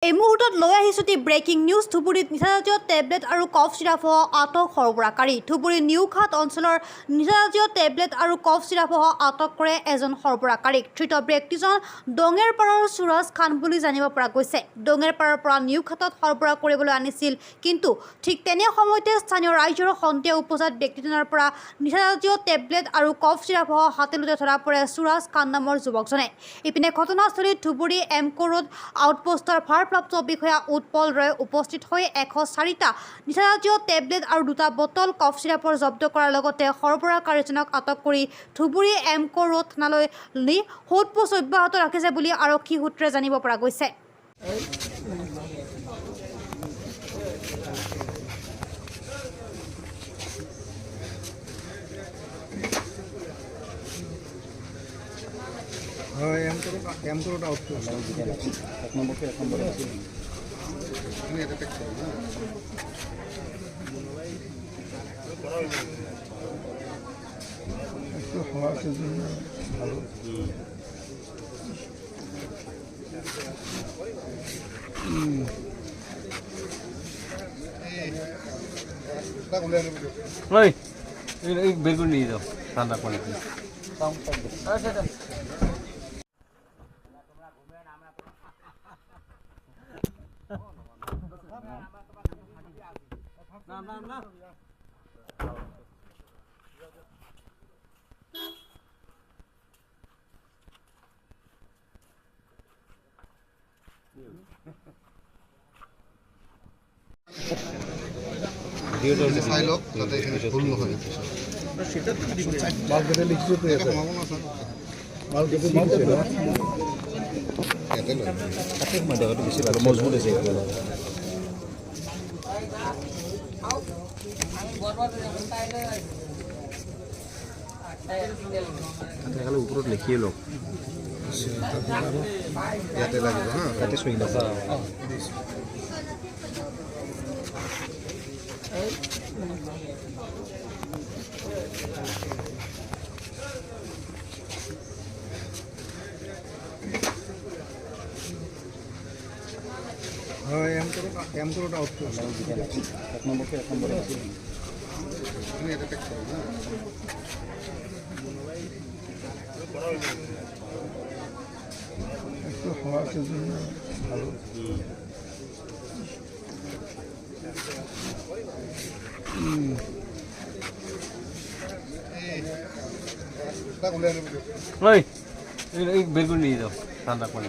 এই মুহূৰ্তত লৈ আহিছোঁ ব্ৰেকিং নিউজ। ধুবুৰীত নিচাজাতীয় টেবলেট আৰু কফ চিৰাপসহ আটক সৰবৰাহকাৰী। ধুবুৰীৰ নিউঘাট অঞ্চলৰ নিচাজাতীয় টেবলেট আৰু কফ চিৰাপসহ আটক কৰে এজন সৰবৰাহকাৰীক। ধৃত ব্যক্তিজন ডঙেৰপাৰৰ সুৰাজ খান বুলি জানিব পৰা গৈছে। ডঙেৰপাৰৰ পৰা নিউঘাটত সৰবৰাহ কৰিবলৈ আনিছিল, কিন্তু ঠিক তেনে সময়তে স্থানীয় ৰাইজৰ সন্দেহ উপজাত ব্যক্তিজনৰ পৰা নিচাজাতীয় টেবলেট আৰু কফ চিৰাপসহ হাতেলোতে ধৰা পৰে সুৰাজ খান নামৰ যুৱকজনে। ইপিনে ঘটনাস্থলীত ধুবুৰী এমকো ৰোড আউটপোষ্টৰ ভাৰপ্ৰাপ্ত বিষয়া উৎপল ৰয় উপস্থিত হৈ 104টা নিচাজাতীয় টেবলেট আৰু 2টা বটল কফ চিৰাপৰ জব্দ কৰাৰ লগতে সৰবৰাহকাৰীজনক আটক কৰি ধুবুৰী এমকো ৰোড থানালৈ নি সোধপোছ অব্যাহত ৰাখিছে বুলি আৰক্ষী সূত্ৰে জানিব পৰা গৈছে। এমকো ৰোড আউটপোষ্ট এক নম্বৰ আছিল। আমি এটা টেক কৰোঁ একটু হওয়া আছে ভালো। বেগুন নিয়ে যাও ঠান্ডা পানি। চাই লওক যাতে এখানে ভুল নহয়। বেছি ভাল মজবুত আছে। ওপৰত লিখিয়ে লওক ইয়াতে লাগিব হা, ইয়াতে চুই নাছা। হয় এমকো ৰোড আউটপোষ্ট এক নম্বৰ আছিল। আমি এটা টেক কৰোঁ একটু হওয়া আছে ভালো। বেগুন নিয়ে যাও ঠান্ডা পানি।